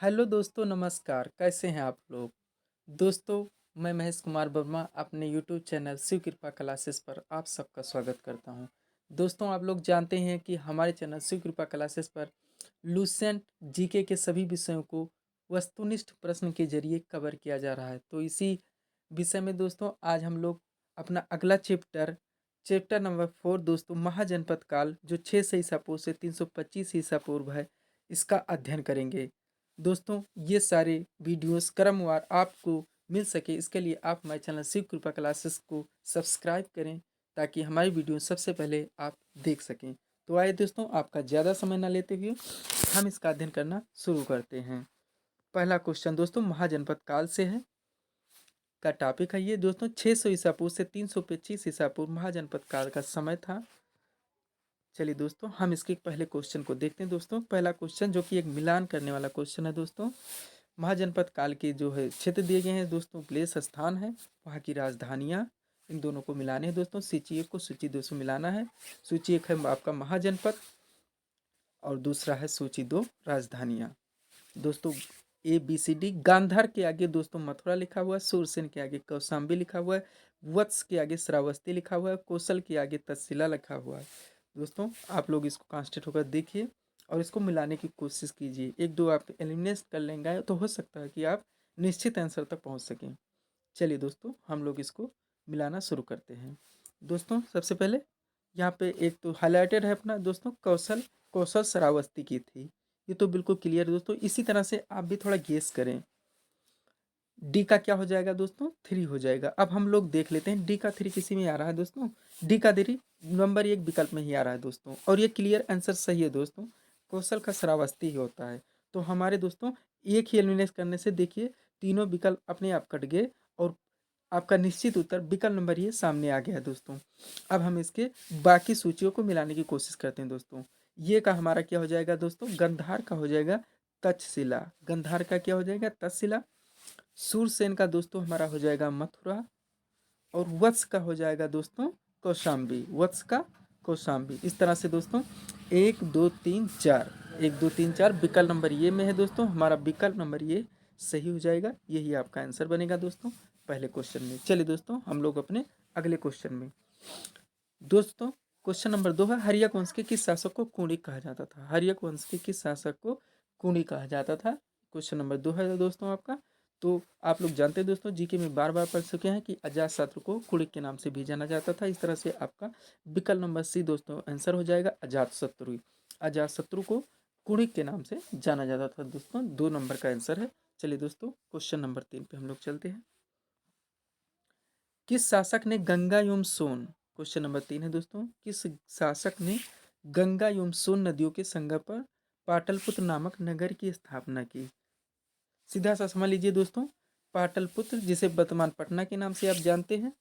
Hello दोस्तों, नमस्कार। कैसे हैं आप लोग? दोस्तों, मैं महेश कुमार वर्मा अपने यूट्यूब चैनल शिव कृपा क्लासेस पर आप सबका स्वागत करता हूं। दोस्तों, आप लोग जानते हैं कि हमारे चैनल शिव कृपा क्लासेस पर लूसेंट जीके के सभी विषयों को वस्तुनिष्ठ प्रश्न के जरिए कवर किया जा रहा है। तो इसी विषय में दोस्तों आज हम लोग अपना अगला चैप्टर नंबर 4 दोस्तों महाजनपद काल जो 600 ईसा पूर्व से 325 ईसा पूर्व है, इसका अध्ययन करेंगे। दोस्तों, ये सारे वीडियोस क्रमवार आपको मिल सके, इसके लिए आप हमारे चैनल शिव कृपा क्लासेस को सब्सक्राइब करें ताकि हमारी वीडियो सबसे पहले आप देख सकें। तो आइए दोस्तों, आपका ज़्यादा समय ना लेते हुए हम इसका अध्ययन करना शुरू करते हैं। पहला क्वेश्चन दोस्तों महाजनपद काल से है, का टॉपिक है ये दोस्तों 600 ईसा पूर्व से 325 ईसा पूर्व महाजनपद काल का समय था। चलिए दोस्तों, हम इसके पहले क्वेश्चन को देखते हैं। दोस्तों, पहला क्वेश्चन जो कि एक मिलान करने वाला क्वेश्चन है दोस्तों। महाजनपद काल के जो है क्षेत्र दिए गए हैं दोस्तों, प्लेस स्थान है, वहाँ की राजधानियाँ, इन दोनों को मिलाने हैं दोस्तों। सूची 1 को सूची 2 से मिलाना है। सूची 1 है आपका महाजनपद और दूसरा है सूची 2 राजधानियाँ। दोस्तों ABCD, गांधार के आगे दोस्तों मथुरा लिखा हुआ है, सूरसेन के आगे कौशाम्बी लिखा हुआ है, वत्स के आगे श्रावस्ती लिखा हुआ है, कौशल के आगे तक्षशिला लिखा हुआ है। दोस्तों आप लोग इसको कॉन्सेंट्रेट होकर देखिए और इसको मिलाने की कोशिश कीजिए। एक दो आप एलिमिनेट कर लेंगे तो हो सकता है कि आप निश्चित आंसर तक पहुंच सकें। चलिए दोस्तों, हम लोग इसको मिलाना शुरू करते हैं। दोस्तों सबसे पहले यहाँ पे एक तो हाईलाइटेड है अपना दोस्तों कौशल, कौशल श्रावस्ती की थी, ये तो बिल्कुल क्लियर है दोस्तों। इसी तरह से आप भी थोड़ा गेस करें। डी का क्या हो जाएगा दोस्तों? 3 हो जाएगा। अब हम लोग देख लेते हैं डी का 3 किसी में आ रहा है दोस्तों। डी का 3 नंबर 1 विकल्प में ही आ रहा है दोस्तों, और ये क्लियर आंसर सही है दोस्तों। कौशल का श्रावस्ती ही होता है। तो हमारे दोस्तों एक ही एलिमिनेट करने से देखिए तीनों विकल्प अपने आप कट गए और आपका निश्चित उत्तर विकल्प नंबर ये सामने आ गया है दोस्तों। अब हम इसके बाकी सूचियों को मिलाने की कोशिश करते हैं दोस्तों। ये का हमारा क्या हो जाएगा दोस्तों? गंधार का हो जाएगा तक्षशिला। गंधार का क्या हो जाएगा? तक्षशिला। सूरसेन का दोस्तों हमारा हो जाएगा मथुरा, और वत्स का हो जाएगा दोस्तों कौशाम्बी। वत्स का कौशाम्बी। इस तरह से दोस्तों 1 2 3 4, 1 2 3 4 विकल्प नंबर ये में है दोस्तों। हमारा विकल्प नंबर ये सही हो जाएगा, यही आपका आंसर बनेगा दोस्तों पहले क्वेश्चन में। चलिए दोस्तों हम लोग अपने अगले क्वेश्चन में। दोस्तों क्वेश्चन नंबर 2 है, हर्यक वंश के किस शासक को कुणिक कहा जाता था? हर्यक वंश के किस शासक को कुणिक कहा जाता था? क्वेश्चन नंबर 2 है दोस्तों आपका। तो आप लोग जानते हैं दोस्तों, जीके में बार बार पढ़ चुके हैं कि अजातशत्रु को कुणिक के नाम से भी जाना जाता था। इस तरह से आपका विकल्प नंबर सी दोस्तों आंसर हो जाएगा अजातशत्रु। अजातशत्रु को कुणिक के नाम से जाना जाता था दोस्तों। 2 नंबर का आंसर है। चलिए दोस्तों क्वेश्चन नंबर 3 पे हम लोग चलते हैं। किस शासक ने गंगा एवं सोन, क्वेश्चन नंबर 3 है दोस्तों, किस शासक ने गंगा एवं सोन नदियों के संगम पर पाटलिपुत्र नामक नगर की स्थापना की? सीधा सा समझ लीजिए दोस्तों, पाटलिपुत्र जिसे वर्तमान पटना के नाम से आप जानते हैं,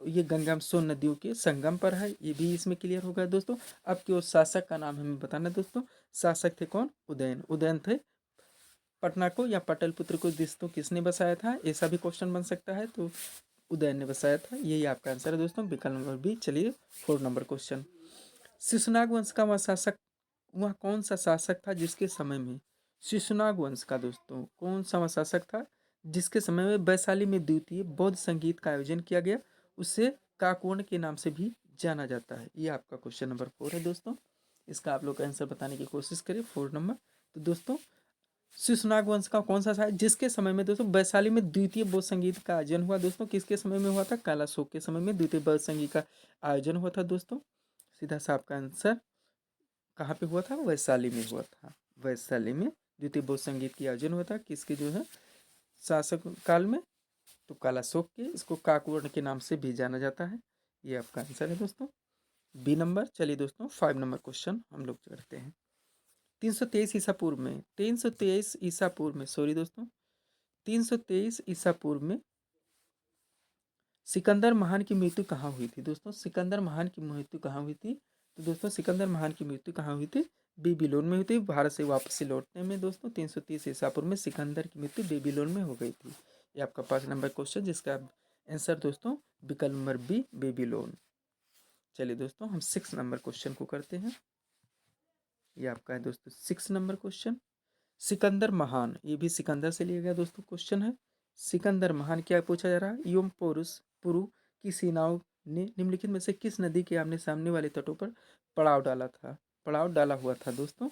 ये गंगा सोन नदियों के संगम पर है, ये भी इसमें क्लियर होगा दोस्तों। अब केवल शासक का नाम हमें बताना है दोस्तों। शासक थे कौन? उदयन। उदयन थे। पटना को या पाटलिपुत्र को दोस्तों किसने बसाया था, ऐसा भी क्वेश्चन बन सकता है। तो उदयन ने बसाया था, यही आपका आंसर है दोस्तों विकल्प नंबर बी। चलिए 4 नंबर क्वेश्चन। शिशुनाग वंश का वह कौन सा शासक था जिसके समय में, शिशुनाग वंश का दोस्तों कौन सा वह शासक था जिसके समय में वैशाली में द्वितीय बौद्ध संगीत का आयोजन किया गया, उसे काकोण के नाम से भी जाना जाता है? ये आपका क्वेश्चन नंबर 4 है दोस्तों। इसका आप लोग आंसर बताने की कोशिश करिए 4 नंबर। तो दोस्तों शिशुनाग वंश का कौन सा शासक जिसके समय में दोस्तों वैशाली में द्वितीय बौद्ध संगीत का आयोजन हुआ दोस्तों? किसके समय में हुआ था? कालाशोक के समय में द्वितीय बौद्ध संगीत का आयोजन हुआ था दोस्तों। सीधा सा आपका आंसर कहाँ पे हुआ था? वैशाली में हुआ था। वैशाली में द्वितीय बौद्ध संगीत की आयोजन हुआ था किसके जो है शासक काल में? तो कालाशोक के। इसको काकवर्ण के नाम से भी जाना जाता है। ये आपका आंसर है दोस्तों बी नंबर। चलिए दोस्तों 5 नंबर क्वेश्चन हम लोग करते हैं। 323 ईसा पूर्व में, 323 ईसा पूर्व में, सॉरी दोस्तों 323 ईसा पूर्व में सिकंदर महान की मृत्यु कहाँ हुई थी दोस्तों? सिकंदर महान की मृत्यु कहाँ हुई थी? तो दोस्तों सिकंदर महान की मृत्यु कहाँ हुई थी? बेबीलोन में हुई थी। भारत से वापसी लौटने में दोस्तों 330 ईसा पूर्व में सिकंदर की मृत्यु बेबीलोन में हो गई थी। ये आपका 5 नंबर क्वेश्चन, जिसका आंसर दोस्तों विकल्प नंबर बी बेबीलोन। चलिए दोस्तों हम 6 नंबर क्वेश्चन को करते हैं। ये आपका है दोस्तों 6 नंबर क्वेश्चन। सिकंदर महान, ये भी सिकंदर से लिया गया दोस्तों क्वेश्चन है। सिकंदर महान क्या पूछा जा रहा है, युम पोरुस पुरु की सेनाओं ने निम्नलिखित में से किस नदी के आमने सामने वाले तटों पर पड़ाव डाला था, पड़ाव डाला हुआ था दोस्तों।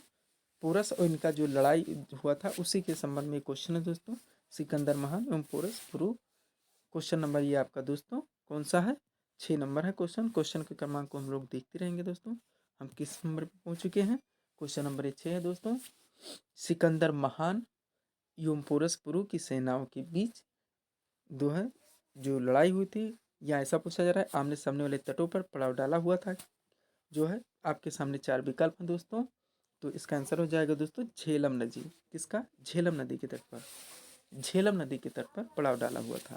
पोरस और इनका जो लड़ाई हुआ था उसी के संबंध में क्वेश्चन है दोस्तों। सिकंदर महान एवं पोरस पुरु। क्वेश्चन नंबर ये आपका दोस्तों कौन सा है, 6 नंबर है क्वेश्चन। क्वेश्चन के क्रमांक को हम लोग देखते रहेंगे दोस्तों। हम किस नंबर पे पहुंच चुके हैं, क्वेश्चन नंबर 6 है दोस्तों। सिकंदर महान एवं पोरस पुरु की सेनाओं के बीच दो है जो लड़ाई हुई थी, या ऐसा पूछा जा रहा है आमने सामने वाले तटों पर पड़ाव डाला हुआ था। जो है आपके सामने 4 विकल्प हैं दोस्तों। तो इसका आंसर हो जाएगा दोस्तों झेलम नदी। किसका, झेलम नदी के तट पर, झेलम नदी के तट पर पड़ाव डाला हुआ था।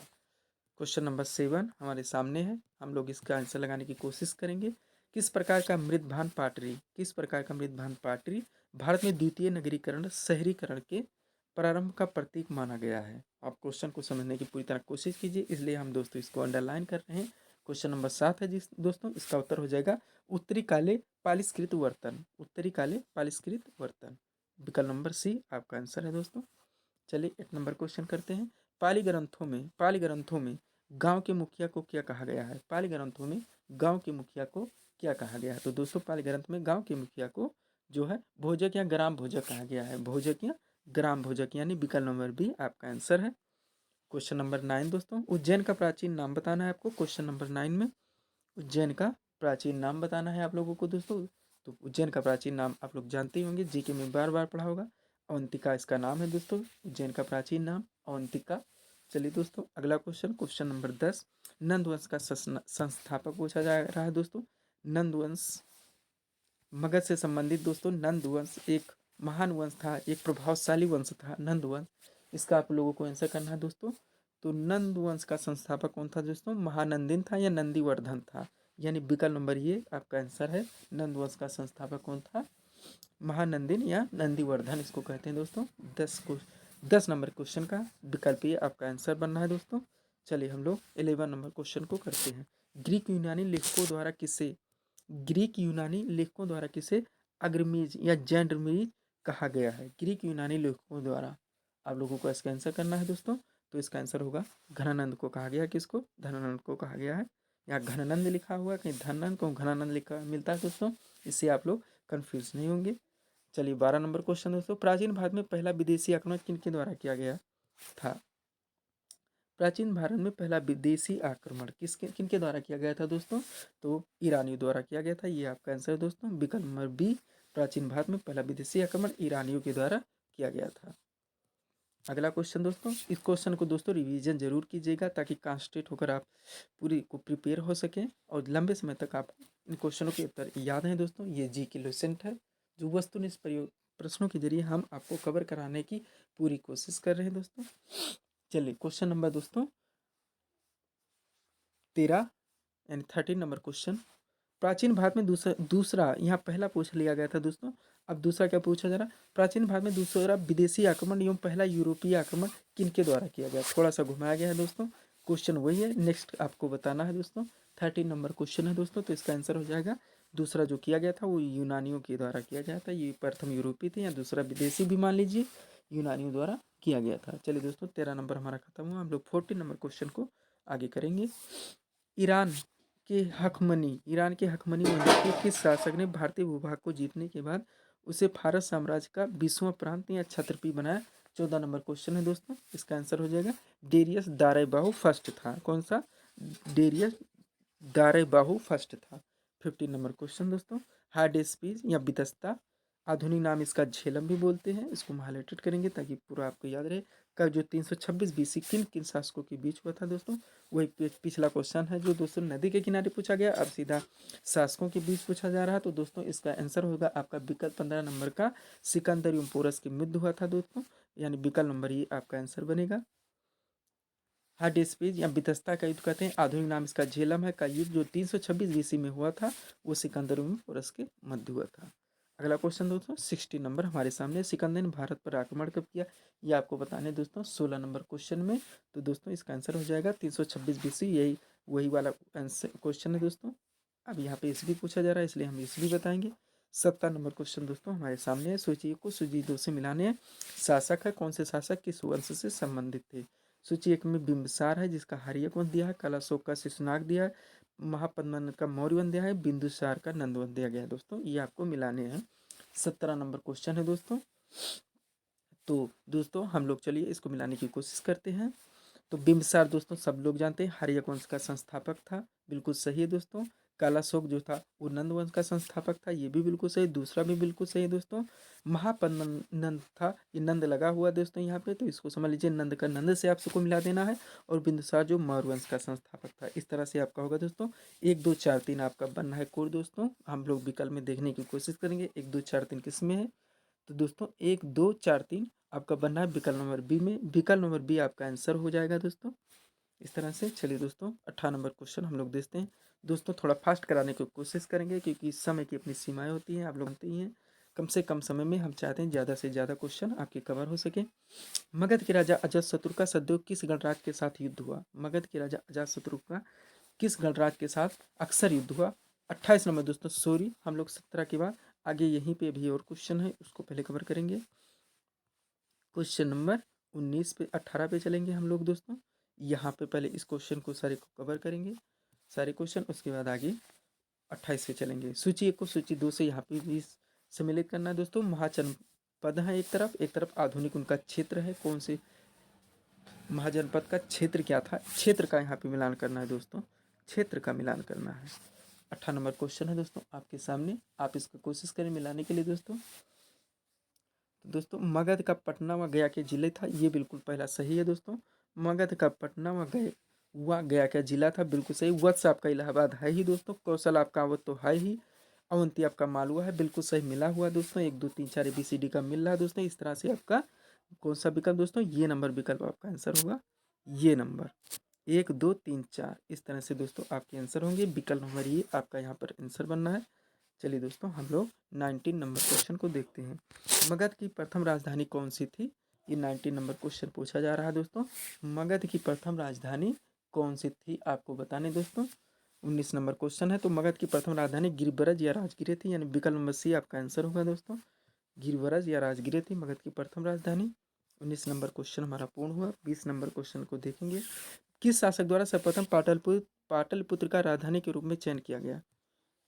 क्वेश्चन नंबर 7 हमारे सामने है, हम लोग इसका आंसर लगाने की कोशिश करेंगे। किस प्रकार का मृदभान पाटरी, किस प्रकार का मृदभान पाटरी भारत में द्वितीय नगरीकरण शहरीकरण के प्रारंभ का प्रतीक माना गया है। आप क्वेश्चन को समझने की पूरी तरह कोशिश कीजिए, इसलिए हम दोस्तों इसको अंडरलाइन कर रहे हैं। क्वेश्चन नंबर 7 है जिस दोस्तों, इसका उत्तर हो जाएगा उत्तरी काले पालिस्कृत वर्तन, उत्तरी काले पालिस्कृत वर्तन। विकल्प नंबर सी आपका आंसर है दोस्तों। चलिए 8 नंबर क्वेश्चन करते हैं। पाली ग्रंथों में गांव के मुखिया को क्या कहा गया है, पाली ग्रंथों में गांव के मुखिया को क्या कहा गया है। तो दोस्तों पाली ग्रंथ में गांव के मुखिया को जो है भोजक या ग्राम भोजक कहा गया है, भोजक या ग्राम भोजक, यानी विकल्प नंबर बी आपका आंसर है। क्वेश्चन नंबर 9 दोस्तों, उज्जैन का प्राचीन नाम बताना है आपको। क्वेश्चन नंबर 9 में उज्जैन का प्राचीन नाम बताना है आप लोगों को दोस्तों। तो उज्जैन का प्राचीन नाम आप लोग जानते ही होंगे, जीके में बार बार पढ़ा होगा। अवंतिका इसका नाम है दोस्तों, उज्जैन का प्राचीन नाम अवंतिका। चलिए दोस्तों अगला क्वेश्चन, क्वेश्चन नंबर 10, नंद वंश का संस्थापक पूछा जा रहा है दोस्तों। नंद वंश मगध से संबंधित दोस्तों, नंद वंश एक महान वंश था, एक प्रभावशाली वंश था नंद वंश। इसका आप लोगों को आंसर करना है दोस्तों। तो नंद वंश का संस्थापक कौन था दोस्तों, महानंदिन था या नंदीवर्धन था, यानी विकल्प नंबर ये आपका आंसर है। नंद वंश का संस्थापक कौन था, महानंदिन या नंदीवर्धन इसको कहते हैं दोस्तों। 10 नंबर क्वेश्चन का विकल्प ये आपका आंसर बनना है दोस्तों। चलिए हम लोग 11 नंबर क्वेश्चन को करते हैं। ग्रीक यूनानी लेखकों द्वारा किसे अग्रमीज या जैंड्रमीज कहा गया है, ग्रीक यूनानी लेखकों द्वारा। आप लोगों को इसका आंसर करना है दोस्तों। तो इसका आंसर होगा घनानंद को कहा गया, किसको, धनानंद को कहा गया है। यहाँ घनानंद लिखा हुआ है, कहीं धनानंद को घनानंद लिखा मिलता है दोस्तों, इससे आप लोग कन्फ्यूज नहीं होंगे। चलिए 12 नंबर क्वेश्चन दोस्तों, प्राचीन भारत में पहला विदेशी आक्रमण किनके द्वारा किया गया था। प्राचीन भारत में पहला विदेशी आक्रमण किनके द्वारा किया गया था दोस्तों, तो ईरानियों द्वारा किया गया था। ये आपका आंसर है दोस्तों, विकल्प नंबर बी। प्राचीन भारत में पहला विदेशी आक्रमण ईरानियों के द्वारा किया गया था। अगला क्वेश्चन दोस्तों, इस क्वेश्चन को दोस्तों रिवीजन जरूर कीजिएगा ताकि कॉन्सेंट्रेट होकर आप पूरी को प्रिपेयर हो सकें और लंबे समय तक आप इन क्वेश्चनों के उत्तर याद हैं दोस्तों। ये जी की लेसेंट है जो वस्तुनिष्ठ प्रश्नों के जरिए हम आपको कवर कराने की पूरी कोशिश कर रहे हैं दोस्तों। चलिए क्वेश्चन नंबर दोस्तों 13 यानी 13 नंबर क्वेश्चन, प्राचीन भारत में दूसरा यहाँ पहला पूछ लिया गया था दोस्तों, अब दूसरा क्या पूछा जा रहा है, प्राचीन भारत में दूसरा विदेशी आक्रमण एवं पहला यूरोपीय आक्रमण किनके द्वारा किया गया, थोड़ा सा घुमाया गया है दोस्तों। क्वेश्चन वही है, नेक्स्ट आपको बताना है दोस्तों। 13 नंबर क्वेश्चन है दोस्तों, तो इसका आंसर हो जाएगा दूसरा जो किया गया था वो यूनानियों के द्वारा किया गया था। ये प्रथम यूरोपीय थे या दूसरा विदेशी भी मान लीजिए, यूनानियों द्वारा किया गया था। चलिए दोस्तों 13 नंबर हमारा खत्म हुआ, हम लोग 14 नंबर क्वेश्चन को आगे करेंगे। ईरान ईरान के हकमनी वंश के किस शासक ने भारतीय भूभाग को जीतने के बाद उसे फारस साम्राज्य का 20वां प्रांत या क्षत्रपी बनाया। 14 नंबर क्वेश्चन है दोस्तों, इसका आंसर हो जाएगा डेरियस दारेबाहु फर्स्ट था। कौन सा, डेरियस दारेबाहु फर्स्ट था। 15 नंबर क्वेश्चन दोस्तों, हाडेस्पीस या बितस्ता, आधुनिक नाम इसका झेलम भी बोलते हैं, इसको हम हाईलाइटेड करेंगे ताकि पूरा आपको याद रहे। का जो 326 बीसी किन किन शासकों के बीच हुआ था दोस्तों, वही पिछला क्वेश्चन है जो दोस्तों नदी के किनारे पूछा गया, अब सीधा शासकों के बीच पूछा जा रहा है। तो दोस्तों इसका आंसर होगा आपका विकल्प 15 नंबर का, सिकंदर एवं पोरस की युद्ध हुआ था दोस्तों, यानी विकल्प नंबर ये आपका आंसर बनेगा। हाडेस्पीज या बितस्ता का युद्ध कहते हैं, आधुनिक नाम इसका झेलम है, का युद्ध जो 326 बीसी में हुआ था वो सिकंदर एवं पोरस के मध्य हुआ था। अगला क्वेश्चन दोस्तों 60 नंबर हमारे सामने, सिकंदर ने भारत पर आक्रमण कब किया, ये आपको बताने दोस्तों 16 नंबर क्वेश्चन में। तो दोस्तों इसका आंसर हो जाएगा 326 बीसी, यही वही वाला आंसर क्वेश्चन है दोस्तों। अब यहाँ पे ईस्वी पूछा जा रहा है इसलिए हम ईस्वी बताएंगे। 17 नंबर क्वेश्चन दोस्तों हमारे सामने है। सूची को सूची 2 से मिलाने हैं। शासक है, कौन से शासक किस वंश से संबंधित थे। सूची 1 में बिंबिसार है जिसका हर्यक वंश दिया है, कलाशोक का शिशुनाग दिया है, महापद्मनंद का मौर्य वंश दिया है, बिंदुसार का नंद वंश दिया गया है। दोस्तों ये आपको मिलाने हैं। 17 नंबर क्वेश्चन है दोस्तों। तो दोस्तों हम लोग चलिए इसको मिलाने की कोशिश करते हैं। तो बिंबिसार दोस्तों सब लोग जानते हैं हर्यक वंश का संस्थापक था, बिल्कुल सही है दोस्तों। कालाशोक जो था वो नंद वंश का संस्थापक था, ये भी बिल्कुल सही, दूसरा भी बिल्कुल सही है दोस्तों। महापद्मनंद था, ये नंद लगा हुआ है दोस्तों यहाँ पे, तो इसको समझ लीजिए नंद का नंद से आप सबको मिला देना है। और बिंदुसार जो मौर्य वंश का संस्थापक था, इस तरह से आपका होगा दोस्तों। 1 2 4 3 आपका बनना है कोड दोस्तों। हम लोग विकल्प में देखने की कोशिश करेंगे 1 2 4 3 किस में है। तो दोस्तों 1 2 4 3 आपका बनना है विकल्प नंबर बी में। विकल्प नंबर बी आपका आंसर हो जाएगा दोस्तों। इस तरह से चलिए दोस्तों 18 नंबर क्वेश्चन हम लोग देखते हैं। दोस्तों थोड़ा फास्ट कराने की कोशिश करेंगे क्योंकि समय की अपनी सीमाएं होती हैं, आप लोग जानते ही हैं। कम से कम समय में हम चाहते हैं ज़्यादा से ज़्यादा क्वेश्चन आपके कवर हो सके। मगध के राजा अजातशत्रु का सदैव किस गणराज्य के साथ युद्ध हुआ। मगध के राजा अजातशत्रु का किस गणराज्य के साथ अक्सर युद्ध हुआ। 28 नंबर दोस्तों सॉरी, हम लोग 17 के बाद आगे यहीं पे भी और क्वेश्चन है, उसको पहले कवर करेंगे। क्वेश्चन नंबर 19 पे 18 पे चलेंगे हम लोग दोस्तों। यहाँ पे पहले इस क्वेश्चन को सारे को कवर करेंगे, सारे क्वेश्चन, उसके बाद आगे 28 पे चलेंगे। सूची 1 को सूची 2 से यहाँ पे भी सम्मिलित करना है दोस्तों। महाजनपद है एक तरफ आधुनिक उनका क्षेत्र है। कौन से महाजनपद का क्षेत्र क्या था, क्षेत्र का यहाँ पे मिलान करना है दोस्तों, क्षेत्र का मिलान करना है। 18 नंबर क्वेश्चन है दोस्तों आपके सामने, आप इसका कोशिश करें मिलाने के लिए दोस्तों। दोस्तों मगध का पटना व गया के जिले था, ये बिल्कुल पहला सही है दोस्तों। मगध का पटना व गया का जिला था, बिल्कुल सही। वत्स आपका इलाहाबाद है ही दोस्तों। कौशल आपका अवध तो है ही। अवंती आपका मालवा है, बिल्कुल सही मिला हुआ दोस्तों। 1 2 3 4 ABCD का मिल रहा है दोस्तों। इस तरह से आपका कौन सा विकल्प दोस्तों, ये नंबर विकल्प आपका आंसर होगा, ये नंबर 1 2 3 4। इस तरह से दोस्तों आपके आंसर होंगे। विकल्प नंबर ये आपका यहाँ पर आंसर बनना है। चलिए दोस्तों हम लोग 19 नंबर क्वेश्चन को देखते हैं। मगध की प्रथम राजधानी कौन सी थी, ये 19 नंबर क्वेश्चन पूछा जा रहा है दोस्तों। मगध की प्रथम राजधानी कौन सी थी आपको बताने दोस्तों। 19 नंबर क्वेश्चन है। तो मगध की प्रथम राजधानी गिरिब्रज या राजगिरे थी, यानी विकल्प नंबर सी आपका आंसर होगा दोस्तों। गिरिब्रज या राजगिरे थी मगध की प्रथम राजधानी। 19 नंबर क्वेश्चन हमारा पूर्ण हुआ। 20 नंबर क्वेश्चन को देखेंगे। किस शासक द्वारा सर्वप्रथम पाटलिपुत्र का राजधानी के रूप में चयन किया गया।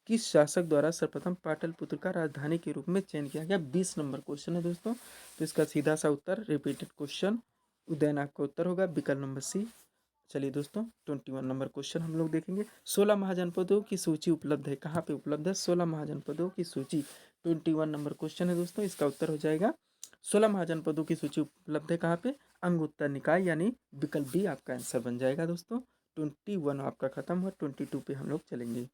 किस शासक द्वारा सर्वप्रथम पाटलिपुत्र का राजधानी के रूप में चयन किया गया। 20 नंबर क्वेश्चन है दोस्तों। तो इसका सीधा सा उत्तर रिपीटेड क्वेश्चन उदयनाथ का उत्तर होगा, विकल्प नंबर सी। चलिए दोस्तों 21 नंबर क्वेश्चन हम लोग देखेंगे। 16 महाजनपदों की सूची उपलब्ध है, कहाँ पे उपलब्ध है 16 महाजनपदों की सूची। 21 नंबर क्वेश्चन है दोस्तों, इसका उत्तर हो जाएगा 16 महाजनपदों की सूची उपलब्ध है कहाँ पे, अंग उत्तर निकाय, यानी विकल्प बी आपका आंसर बन जाएगा दोस्तों। 21 आपका खत्म हुआ, 22 पे हम लोग चलेंगे।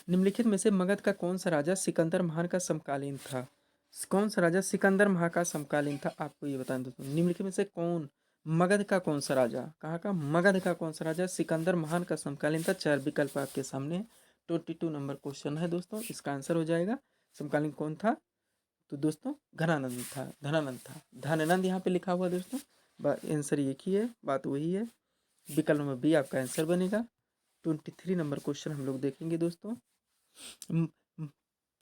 निम्नलिखित में से मगध का कौन सा राजा सिकंदर महान का समकालीन था। कौन सा राजा सिकंदर महान का समकालीन था, आपको ये बताएं दोस्तों। निम्नलिखित में से कौन मगध का कौन सा राजा, कहाँ का मगध का कौन सा राजा सिकंदर महान का समकालीन था। 4 विकल्प आपके सामने। 22 नंबर क्वेश्चन है दोस्तों, इसका आंसर हो जाएगा समकालीन कौन था। तो दोस्तों धनानंद था, धनानंद था, धनानंद यहाँ पे लिखा हुआ दोस्तों। आंसर एक ही है, बात वही है। विकल्प नंबर बी आपका आंसर बनेगा। 23 नंबर क्वेश्चन हम लोग देखेंगे दोस्तों। म- म-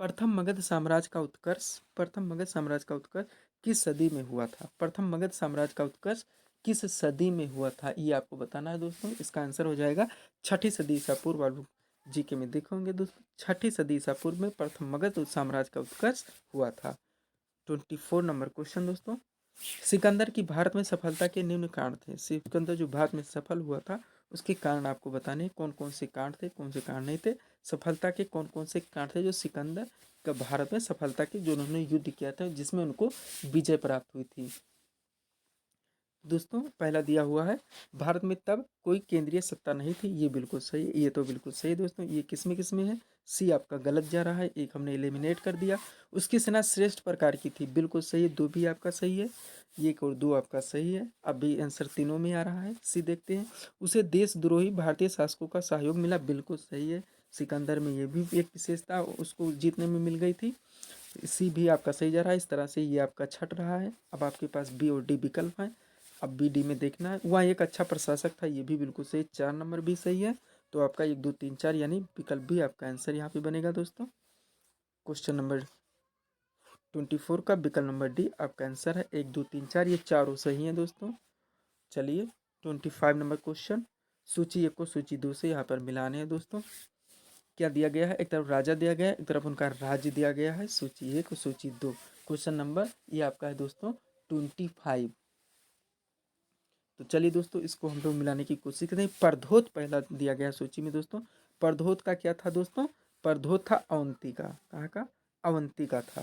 प्रथम मगध साम्राज्य का उत्कर्ष, प्रथम मगध साम्राज्य का उत्कर्ष किस सदी में हुआ था। प्रथम मगध साम्राज्य का उत्कर्ष किस सदी में हुआ था, ये आपको बताना है दोस्तों। इसका आंसर हो जाएगा 6ठी सदी ईसा पूर्व। आप जीके में देखोगे दोस्तों, 6ठी सदी ईसा पूर्व में प्रथम मगध साम्राज्य का उत्कर्ष हुआ था। 24 नंबर क्वेश्चन दोस्तों। सिकंदर की भारत में सफलता के निम्न कारण थे। सिकंदर जो भारत में सफल हुआ था उसके कारण आपको बताने कौन कौन से कारण थे, कौन से कारण नहीं थे। सफलता के कौन कौन से कारण थे जो सिकंदर का भारत में सफलता के, जो उन्होंने युद्ध किया था जिसमें उनको विजय प्राप्त हुई थी। दोस्तों पहला दिया हुआ है भारत में तब कोई केंद्रीय सत्ता नहीं थी, ये बिल्कुल सही, ये तो बिल्कुल सही दोस्तों। ये किस में है, सी आपका गलत जा रहा है, एक हमने एलिमिनेट कर दिया। उसकी सेना श्रेष्ठ प्रकार की थी, बिल्कुल सही है, 2 भी आपका सही है, एक और 2 आपका सही है। अब भी आंसर तीनों में आ रहा है। सी देखते हैं। उसे देशद्रोही भारतीय शासकों का सहयोग मिला, बिल्कुल सही है। सिकंदर में ये भी एक विशेषता उसको जीतने में मिल गई थी। सी भी आपका सही जा रहा है। इस तरह से ये आपका छट रहा है। अब आपके पास बी और डी विकल्प हैं, अब बी डी में देखना है। वहाँ एक अच्छा प्रशासक था, ये भी बिल्कुल सही, 4 नंबर भी सही है। तो आपका 1 2 3 4 यानी विकल्प भी आपका आंसर यहाँ पे बनेगा दोस्तों। क्वेश्चन नंबर 24 का विकल्प नंबर डी आपका आंसर है। 1 2 3 4 ये चारों सही हैं दोस्तों। चलिए 25 नंबर क्वेश्चन, सूची 1 को सूची 2 से यहाँ पर मिलाने हैं दोस्तों। क्या दिया गया है, एक तरफ राजा दिया गया है, एक तरफ उनका राज्य दिया गया है, सूची 1 और सूची 2। क्वेश्चन नंबर ये आपका है दोस्तों 25। तो चलिए दोस्तों इसको हम लोग मिलाने की कोशिश करते हैं। परधोत पहला दिया गया सूची में दोस्तों। परधोत का क्या था दोस्तों, परधोत था अवंती का, कहाँ का, अवंती का था,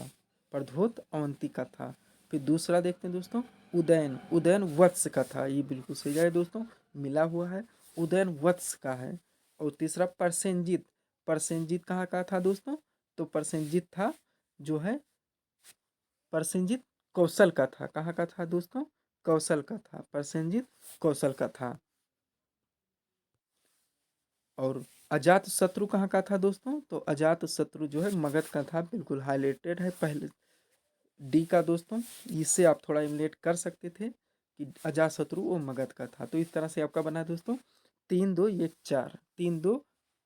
परधोत अवंती का था। फिर दूसरा देखते हैं दोस्तों, उदयन, उदयन वत्स का था, ये बिल्कुल सही है दोस्तों, मिला हुआ है, उदयन वत्स का है। और तीसरा परसेंजित, परसेंजित कहाँ का था दोस्तों, तो परसेंजित था जो है, परसेंजित कौशल का था, कहाँ का था दोस्तों, कौशल का था, परसेंजित कौशल का था। और अजात शत्रु कहाँ का था दोस्तों, तो अजात शत्रु जो है मगध का था, बिल्कुल हाईलाइटेड है पहले डी का दोस्तों। इससे आप थोड़ा इमलेट कर सकते थे कि अजात शत्रु वो मगध का था। तो इस तरह से आपका बना है दोस्तों 3 2 1 4, 3 2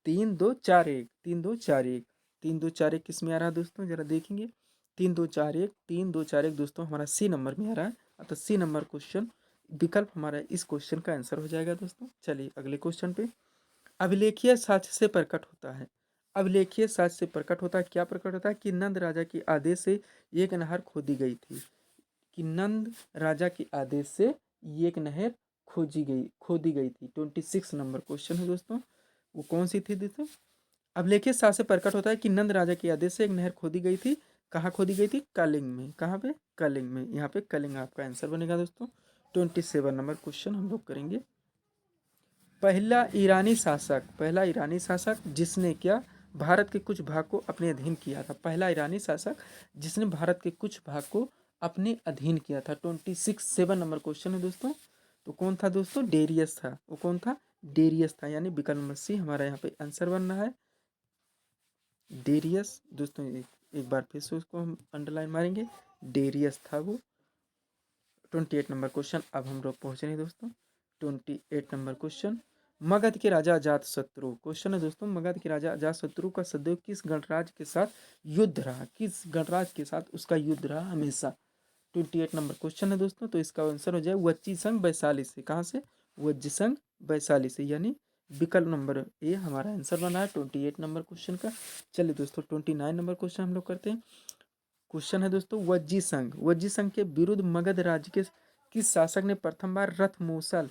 3 2 4 1, 3 2 4 1, 3 2 4 1 किस में आ रहा है दोस्तों, जरा देखेंगे। 3 2 4 1, 3 2 4 1 दोस्तों हमारा सी नंबर में आ रहा है। तो सी नंबर क्वेश्चन विकल्प हमारा इस क्वेश्चन का आंसर हो जाएगा दोस्तों। चलिए अगले क्वेश्चन पे। अभिलेखीय साक्ष्य से प्रकट होता है, अभिलेखीय साक्ष्य से प्रकट होता है, क्या प्रकट होता है कि नंद राजा के आदेश से एक नहर खोदी गई थी, कि नंद राजा के आदेश से ये एक नहर खोदी गई थी। 26 नंबर क्वेश्चन है दोस्तों, वो कौन सी थी दोस्तों। अभिलेखीय साक्ष्य से प्रकट होता है कि नंद राजा के आदेश से एक नहर खोदी गई थी, कहाँ खोदी गई थी, कलिंग में, कहाँ पे, कलिंग में, यहाँ पे कलिंग आपका आंसर बनेगा दोस्तों। 27 नंबर क्वेश्चन हम लोग करेंगे। पहला ईरानी शासक, पहला ईरानी शासक जिसने क्या, भारत के कुछ भाग को अपने अधीन किया था, पहला ईरानी शासक जिसने भारत के कुछ भाग को अपने अधीन किया था। 7 नंबर क्वेश्चन है दोस्तों। तो कौन था दोस्तों, डेरियस था, वो कौन था, डेरियस था, यानी विकल्प नंबर सी हमारा यहाँ पे आंसर बन रहा है, डेरियस दोस्तों। एक बार फिर से उसको हम अंडरलाइन मारेंगे, डेरियस था वो। 28 नंबर क्वेश्चन अब हम लोग पहुँचे नहीं दोस्तों। 28 नंबर क्वेश्चन, मगध के राजा अजातशत्रु, क्वेश्चन है दोस्तों, मगध के राजा अजातशत्रु का सदैव किस गणराज्य के साथ युद्ध रहा, किस गणराज्य के साथ उसका युद्ध रहा हमेशा। 28 नंबर क्वेश्चन है दोस्तों। तो इसका आंसर हो जाए वज्जी संघ वैशाली से, कहाँ से, वज्जी संघ वैशाली से, यानी विकल्प नंबर ए हमारा आंसर बना है 28 नंबर क्वेश्चन का। चलिए दोस्तों 29 नंबर क्वेश्चन हम लोग करते हैं। क्वेश्चन है दोस्तों, वज्जी संघ, वज्जी संघ के विरुद्ध मगध राज्य के किस शासक ने प्रथम बार रथ मूसल,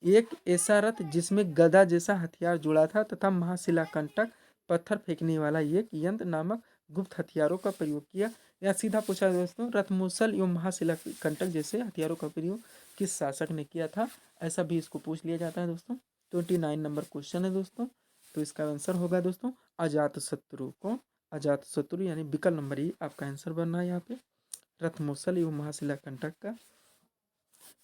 एक ऐसा रथ जिसमें गदा जैसा हथियार जुड़ा था तथा महाशिला कंटक पत्थर फेंकने वाला एक यंत्र नामक गुप्त हथियारों का प्रयोग किया। या सीधा पूछा दोस्तों, रथमूसल एवं महाशिला कंटक जैसे हथियारों का प्रयोग किस शासक ने किया था, ऐसा भी इसको पूछ लिया जाता है दोस्तों। 29 नंबर क्वेश्चन है दोस्तों। तो इसका आंसर होगा दोस्तों अजात शत्रु को, अजात शत्रु यानी विकल्प नंबर ई आपका आंसर बनना है यहाँ पे, रथमूसल एवं महाशिला कंटक का।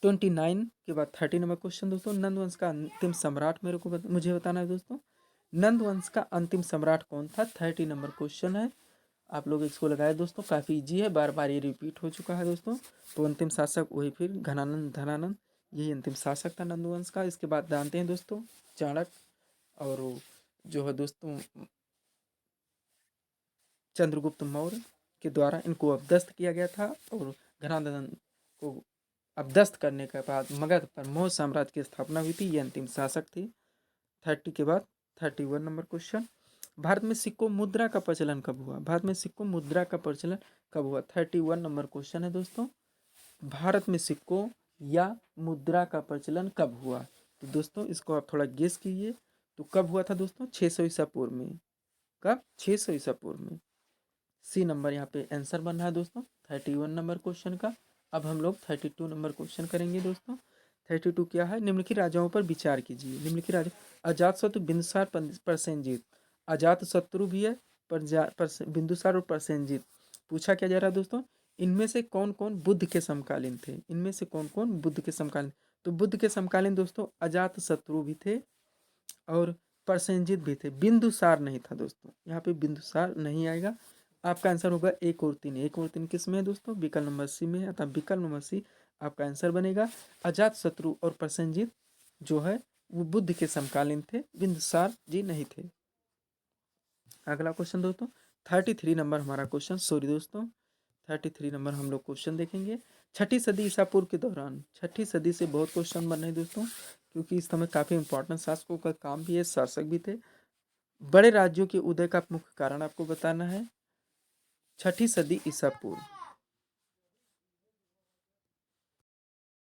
29 के बाद 30 नंबर क्वेश्चन दोस्तों, नंद वंश का अंतिम सम्राट मेरे को मुझे बताना है दोस्तों, नंद वंश का अंतिम सम्राट कौन था। 30 नंबर क्वेश्चन है, आप लोग इसको लगाए दोस्तों, काफ़ी इजी है, बार बार ये रिपीट हो चुका है दोस्तों। तो अंतिम शासक वही फिर घनानंद धनानंद, यही अंतिम शासक था नंद वंश का। इसके बाद जानते हैं दोस्तों चाणक्य और जो है दोस्तों चंद्रगुप्त मौर्य के द्वारा इनको अपदस्थ किया गया था, और घनानंद को अपदस्थ करने के बाद मगध पर मौर्य साम्राज्य की स्थापना हुई थी, ये अंतिम शासक थी। 30 के बाद 31 नंबर क्वेश्चन, भारत में सिक्कों मुद्रा का प्रचलन कब हुआ, भारत में सिक्कों मुद्रा का प्रचलन कब हुआ। 31 नंबर क्वेश्चन है दोस्तों, भारत में सिक्कों या मुद्रा का प्रचलन कब हुआ। तो दोस्तों इसको आप थोड़ा गेस कीजिए, तो कब हुआ था दोस्तों, 600 ईसा पूर्व में, कब, 600 ईसा पूर्व में। सी नंबर यहाँ पे आंसर बन रहा है दोस्तों 31 नंबर क्वेश्चन का। अब हम लोग 32 नंबर क्वेश्चन करेंगे दोस्तों। 32 क्या है, निम्नलिखित राजाओं पर विचार कीजिए, निम्नलिखित राजा, अजातशत्रु, बिंदुसार, प्रसेनजीत, अजातशत्रु भी है, बिंदुसार और प्रसेनजीत। पूछा क्या जा रहा है दोस्तों, इनमें से कौन कौन बुद्ध के समकालीन थे, इनमें से कौन कौन बुद्ध के समकालीन। तो बुद्ध के समकालीन दोस्तों अजातशत्रु भी थे और प्रसेनजीत भी थे, बिंदुसार नहीं था दोस्तों, यहाँ पे बिंदुसार नहीं आएगा। आपका आंसर होगा 1 और 3, 1 और 3 किस में है दोस्तों, विकल्प नंबर सी में है, अतः विकल्प नंबर सी आपका आंसर बनेगा। अजातशत्रु और प्रसेनजीत जो है वो बुद्ध के समकालीन थे, बिंदुसार जी नहीं थे। अगला क्वेश्चन दोस्तों 33 नंबर हमारा क्वेश्चन, सॉरी दोस्तों, 33 नंबर हम लोग क्वेश्चन देखेंगे। छठी सदी ईसा पूर्व के दौरान, छठी सदी से बहुत क्वेश्चन बन रहे हैं दोस्तों, क्योंकि इस समय काफ़ी इंपॉर्टेंट शासकों का काम भी है, शासक भी थे। बड़े राज्यों के उदय का मुख्य कारण आपको बताना है। छठी सदी ईसा पूर्व,